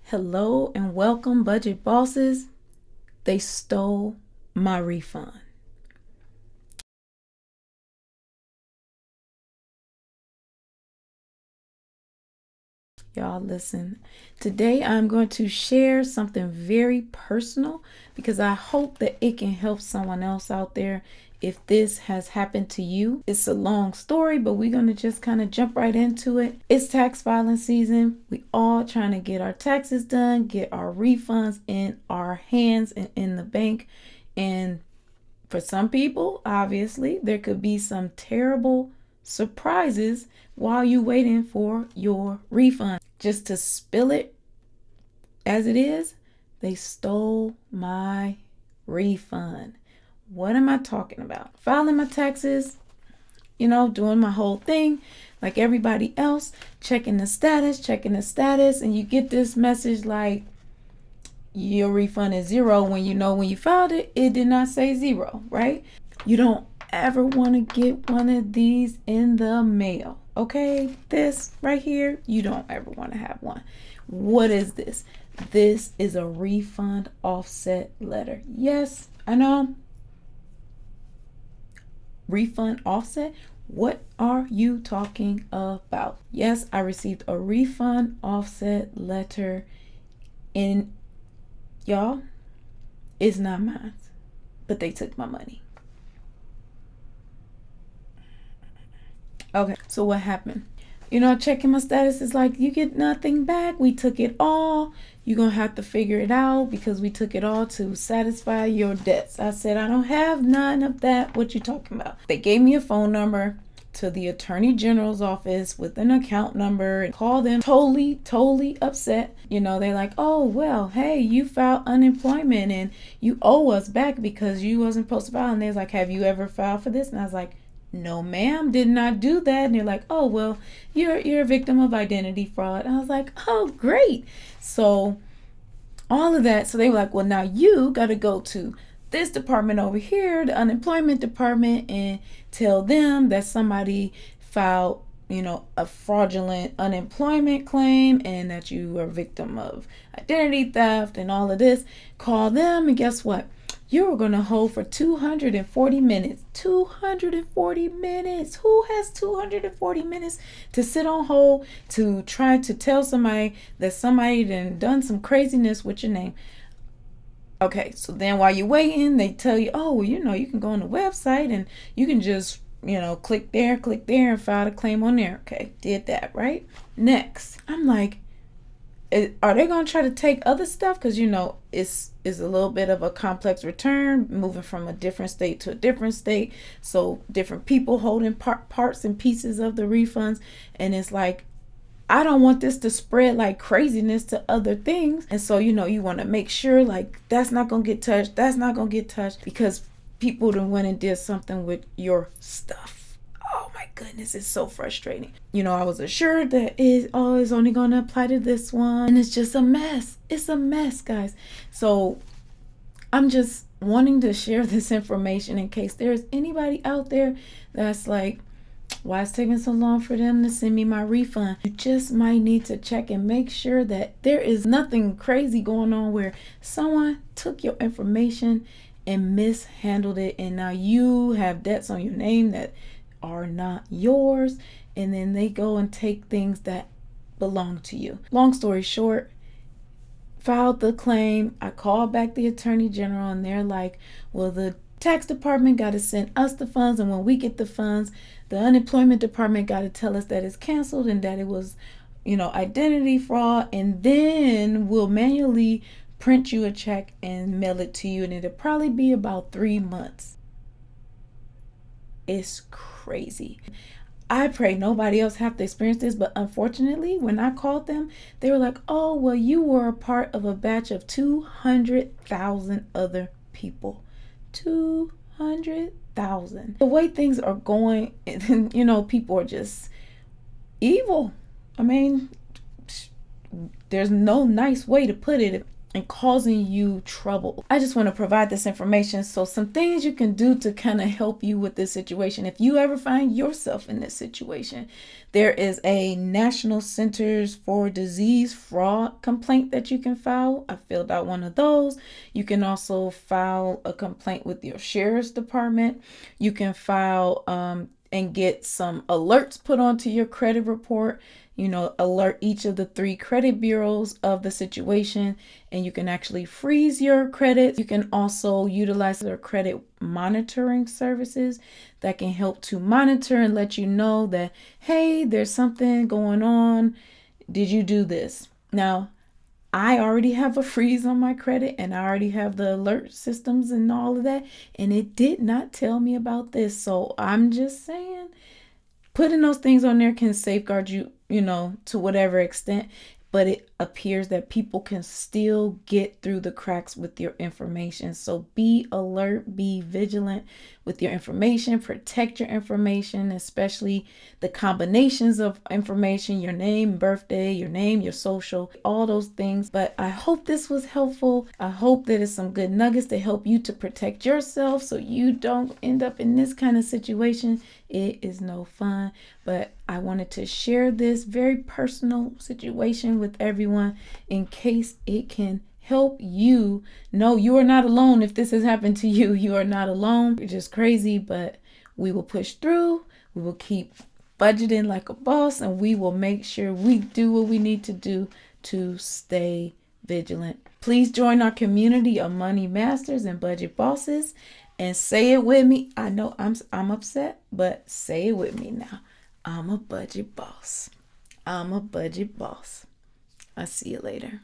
Hello and welcome, budget bosses. They stole my refund. Y'all listen. Today I'm going to share something very personal because I hope that it can help someone else out there if this has happened to you. It's a long story, but we're going to just kind of jump right into it. It's tax filing season. We all trying to get our taxes done, get our refunds in our hands and in the bank. And for some people, obviously, there could be some terrible surprises while you waiting for your refund. Just to spill it as it is, they stole my refund. What am I talking about? Filing my taxes, doing my whole thing like everybody else, checking the status, and you get this message like your refund is zero when when you filed it, it did not say zero, right? You don't ever want to get one of these in the mail, okay? This right here, you don't ever want to have one. What is this? This is a refund offset letter. Yes, I know. Refund offset? What are you talking about? Yes, I received a refund offset letter, and y'all, it's not mine, but they took my money. Okay, so what happened? Checking my status is like, you get nothing back. We took it all. You're going to have to figure it out because we took it all to satisfy your debts. I said, I don't have none of that. What you talking about? They gave me a phone number to the Attorney General's office with an account number and called them totally upset. They're like, oh, well, hey, you filed unemployment and you owe us back because you wasn't supposed to file. And they're like, have you ever filed for this? And I was like, no, ma'am, did not do that. And they're like, oh, well, you're a victim of identity fraud. And I was like, oh, great. So all of that. So they were like, well, now you got to go to this department over here, the unemployment department, and tell them that somebody filed, a fraudulent unemployment claim and that you are a victim of identity theft and all of this. Call them, and guess what? You were going to hold for 240 minutes. 240 minutes. Who has 240 minutes to sit on hold to try to tell somebody that somebody done some craziness with your name? Okay, so then while you're waiting, they tell you, oh, well, you can go on the website and you can just, click there and file a claim on there. Okay, did that, right? Next, I'm like, are they going to try to take other stuff? Because, it's a little bit of a complex return, moving from a different state to a different state. So different people holding parts and pieces of the refunds. And it's like, I don't want this to spread like craziness to other things. And so, you want to make sure like that's not going to get touched. That's not going to get touched because people done went and did something with your stuff. Oh my goodness, it's so frustrating. I was assured that it's only going to apply to this one. And it's just a mess. It's a mess, guys. So I'm just wanting to share this information in case there's anybody out there that's like, why it's taking so long for them to send me my refund? You just might need to check and make sure that there is nothing crazy going on where someone took your information and mishandled it, and now you have debts on your name that are not yours, and then they go and take things that belong to you. Long story short, filed the claim. I called back the Attorney General, and they're like, well, the tax department got to send us the funds, and when we get the funds, the unemployment department got to tell us that it's canceled and that it was, identity fraud, and then we'll manually print you a check and mail it to you, and it'll probably be about 3 months. It's crazy. I pray nobody else have to experience this, but unfortunately, when I called them, they were like, oh, well, you were a part of a batch of 200,000 other people. 200,000. The way things are going, people are just evil. I mean, there's no nice way to put it. and causing you trouble. I just want to provide this information. So some things you can do to kind of help you with this situation. If you ever find yourself in this situation, there is a National Centers for Disease Fraud complaint that you can file. I filled out one of those. You can also file a complaint with your sheriff's department. You can file and get some alerts put onto your credit report. Alert each of the 3 credit bureaus of the situation, and you can actually freeze your credit. You can also utilize their credit monitoring services that can help to monitor and let you know that, hey, there's something going on. Did you do this? Now, I already have a freeze on my credit, and I already have the alert systems and all of that, and it did not tell me about this. So I'm just saying, putting those things on there can safeguard you, to whatever extent, but it appears that people can still get through the cracks with your information. So be alert, be vigilant with your information, protect your information, especially the combinations of information, your name, birthday, your name, your social, all those things. But I hope this was helpful. I hope that it's some good nuggets to help you to protect yourself so you don't end up in this kind of situation. It is no fun, but I wanted to share this very personal situation with everyone in case it can help you know you are not alone. If this has happened to you, you are not alone. You're just crazy, but we will push through. We will keep budgeting like a boss, and we will make sure we do what we need to do to stay vigilant. Please join our community of money masters and budget bosses, and say it with me. I know I'm upset, but say it with me now. I'm a budget boss. I'm a budget boss. I'll see you later.